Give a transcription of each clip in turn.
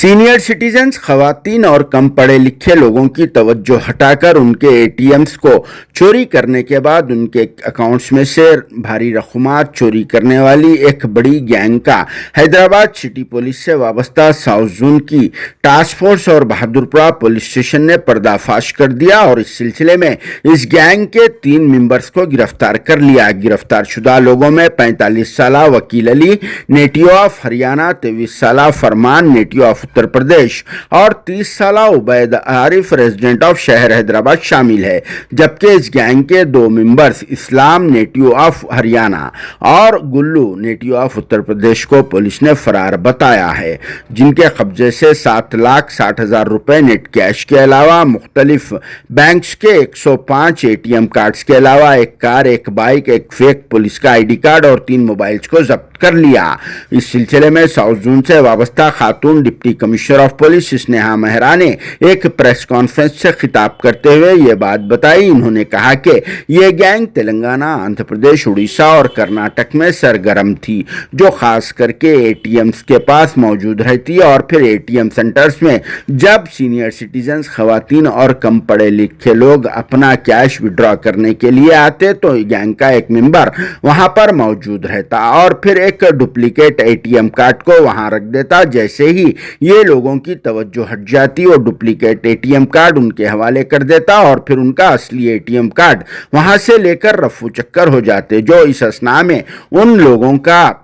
Senior citizens खवातीन और कम पढ़े लिखे लोगों की तवज्जो हटाकर उनके एटीएम्स को चोरी करने के बाद उनके अकाउंट्स में से भारी रकूमात चोरी करने वाली एक बड़ी गैंग का हैदराबाद सिटी पुलिस से वाबस्ता साउथ जोन की टास्क फोर्स और बहादुरपुरा पुलिस स्टेशन ने पर्दाफाश कर दिया और इस सिलसिले में इस गैंग के 3 मेंबर्स को गिरफ्तार कर लिया। गिरफ्तार शुदा लोगों में 45 साला वकील अली नेटिव ऑफ हरियाणा, 23 साला फरमान नेटिव ऑफ उत्तर प्रदेश और 30 साला उबैद आरिफ रेजिडेंट ऑफ शहर हैदराबाद शामिल है, जबकि इस गैंग के 2 members Islam native of Haryana और गुल्लू नेटिव ऑफ उत्तर प्रदेश को पुलिस ने फरार बताया है, जिनके कब्जे से 7,60,000 रुपए नेट कैश के अलावा मुख्तलिफ बैंक्स के 105 एटीएम कार्ड्स के अलावा एक कार, एक बाइक, एक फेक पुलिस का आईडी कार्ड और 3 मोबाइल्स को जब्त कर लिया। इस सिलसिले में साउथ जोन से वाबस्ता खातून deputy commissioner of police Sneha Mehra ने एक प्रेस कॉन्फ्रेंस से खिताब करते हुए ये बात बताई। इन्होंने कहा कि ये गैंग तेलंगाना, आंध्र प्रदेश, उड़ीसा और कर्नाटक में सरगर्म थी, जो खास करके एटीएम्स के पास मौजूद रहती और फिर एटीएम सेंटर्स में जब सीनियर सिटीजन्स, खवातीन और कम पढ़े लिखे लोग अपना कैश विड्रॉ करने के लिए आते तो गैंग का एक मेंबर वहां पर मौजूद रहता और फिर एक डुप्लीकेट एटीएम कार्ड को वहां रख देता। जैसे ही ये लोगों की तवज्जो हट जाती और डुप्लीकेट एटीएम कार्ड उनके हवाले कर देता और फिर उनका असली एटीएम कार्ड वहां से लेकर रफू चक्कर हो जाते, जो इस असना में उन लोगों का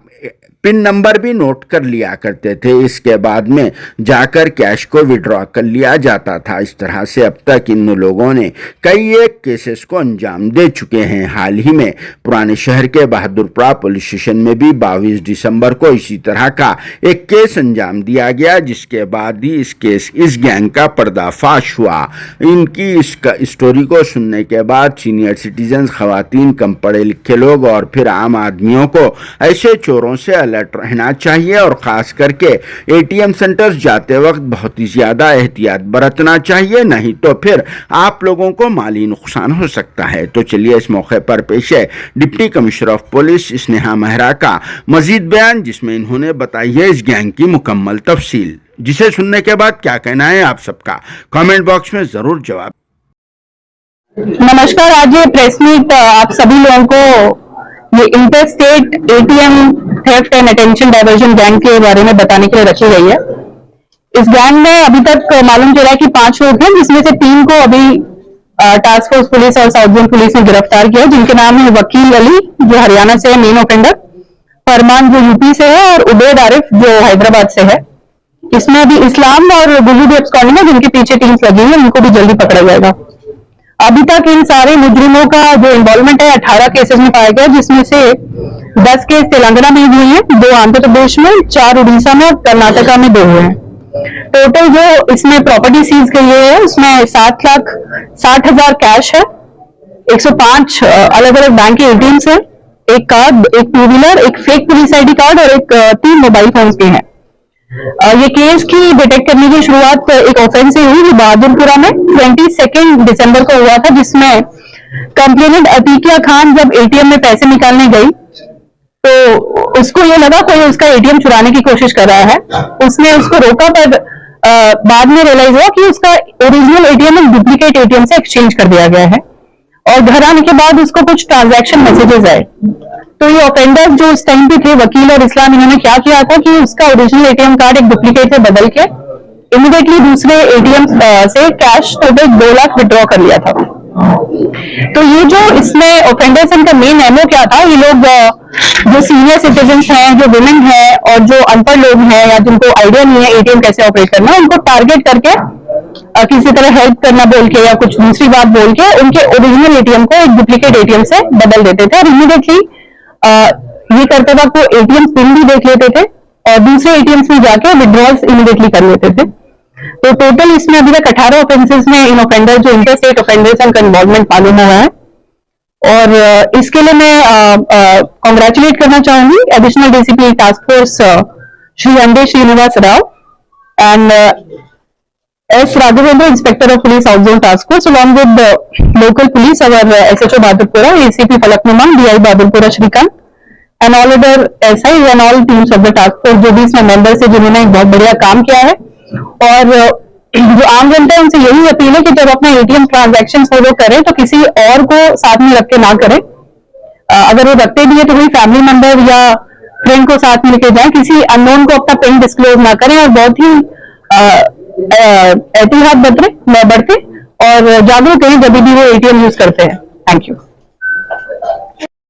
पिन नंबर भी नोट कर लिया करते थे। इसके बाद में जाकर कैश को विड्रॉ कर लिया जाता था। इस तरह से अब तक इन लोगों ने कई एक केसेस को अंजाम दे चुके हैं। हाल ही में पुराने शहर के बहादुरपुरा पुलिस स्टेशन में भी 22 दिसंबर को इसी तरह का एक केस अंजाम दिया गया, जिसके बाद ही इस गैंग का पर्दाफाश हुआ। इनकी इस स्टोरी को सुनने के बाद सीनियर सिटीजन, खवातीन, कम पढ़े लिखे लोग और फिर आम आदमियों को ऐसे चोरों से अलर्ट रहना चाहिए और खास करके एटीएम सेंटर्स जाते वक्त बहुत ही ज्यादा एहतियात बरतना चाहिए, नहीं तो फिर आप लोगों को माली नुकसान हो सकता है। तो चलिए इस मौके पर पेश है deputy commissioner of police Sneha Mehra का मजीद बयान, जिसमें इन्होंने बताई है इस गैंग की मुकम्मल तफसील, जिसे सुनने के बाद क्या कहना है आप सबका कमेंट बॉक्स में जरूर जवाब। नमस्कार, आज ये प्रेस मीट आप सभी लोगों को ये inter state ATM theft and attention diversion gang के बारे में बताने के लिए रखी गई है। इस गैंग में अभी तक मालूम चला है कि 5 लोग हैं, जिसमें से 3 को अभी टास्क फोर्स पुलिस और साउथ जोन पुलिस ने गिरफ्तार किया, जिनके नाम है वकील अली जो हरियाणा से है मेन ऑफेंडर, फरमान जो यूपी से है और उबैद आरिफ जो हैदराबाद से है। इसमें अभी इस्लाम और गुल्लू भी एब्सकॉन्डिंग है, जिनके पीछे टीम्स लगी हुई है, उनको भी जल्दी पकड़ा जाएगा। अभी तक इन सारे मुजरिमों का जो इन्वॉल्वमेंट है 18 केसेस में पाया गया, जिसमें से 10 केस तेलंगाना में हुए हैं, 2 आंध्र प्रदेश में, 4 उड़ीसा में और कर्नाटका में 2 हुए हैं। टोटल जो इसमें प्रॉपर्टी सीज की है उसमें 7,60,000 कैश है, 105 अलग अलग बैंक के एटीएम्स है, एक कार्ड, एक 2 व्हीलर, एक फेक पुलिस आईडी कार्ड और एक 3 मोबाइल फोन्स भी हैं। ये केस की डिटेक्ट करने की शुरुआत एक ऑफेंस से हुई जो बहादुरपुरा में 22 दिसंबर को हुआ था, जिसमें कंप्लेनेंट अतीकिया खान जब एटीएम में पैसे निकालने गई तो उसको ये लगा कोई उसका एटीएम चुराने की कोशिश कर रहा है। उसने उसको रोका, पर बाद में रियलाइज हुआ कि उसका ओरिजिनल एटीएम एक डुप्लीकेट एटीएम से एक्सचेंज कर दिया गया है और घर आने के बाद उसको कुछ ट्रांजैक्शन मैसेजेस आए। तो ये ऑफेंडर्स जो उस टाइम पे थे, वकील और इस्लाम, इन्होंने क्या किया था कि उसका ओरिजिनल एटीएम कार्ड एक डुप्लीकेट से बदल के इमीडिएटली दूसरे एटीएम से कैश टोटल 2 लाख विड्रॉ कर लिया था। तो ये जो इसमें ऑफेंडर्स, इनका मेन एमओ क्या था, ये लोग जो सीनियर सिटीजन हैं, जो वुमेन हैं और जो अनपढ़ लोग हैं या जिनको आइडिया नहीं है एटीएम कैसे ऑपरेट करना, उनको टारगेट करके किसी तरह हेल्प करना बोल के या कुछ दूसरी बात बोल के उनके ओरिजिनल एटीएम को एक डुप्लीकेट एटीएम से बदल देते थे और इमीडिएटली ये करते वक्त वो एटीएम पिन भी देख लेते थे और दूसरे एटीएम में जाके विड्रॉल्स इमीडिएटली कर लेते थे। तो टोटल इसमें अभी तक 18 ऑफेंसेस में इन ऑफेंडर जो इंटर स्टेट ऑफेंडर्स का इन्वॉल्वमेंट मालूम हुआ है और इसके लिए मैं कॉन्ग्रेचुलेट करना चाहूंगी additional DCP task force Shri Ande Srinivas Rao and S. Raghavendra, Inspector of Police South Zone Task Force, along with the local police, our SHO Bhadurpura, ACP Falaknuma, DI Bhadurpura Shrikant, and all other SIs and all teams of the task force जो भी इसमें members है जिन्होंने बहुत बढ़िया काम किया है। और जो आम जनता है उनसे यही अपील है कि जब अपना एटीएम ट्रांजैक्शन वो करें तो किसी और को साथ में रख के ना करें। अगर वो रखते भी है तो कोई फैमिली मेंबर या फ्रेंड को साथ में लेके जाए, किसी अननोन को अपना पिन डिस्क्लोज ना करें और बहुत ही एहतियात बरतें और जागरूक रहें जब भी वो एटीएम यूज करते हैं। Thank you.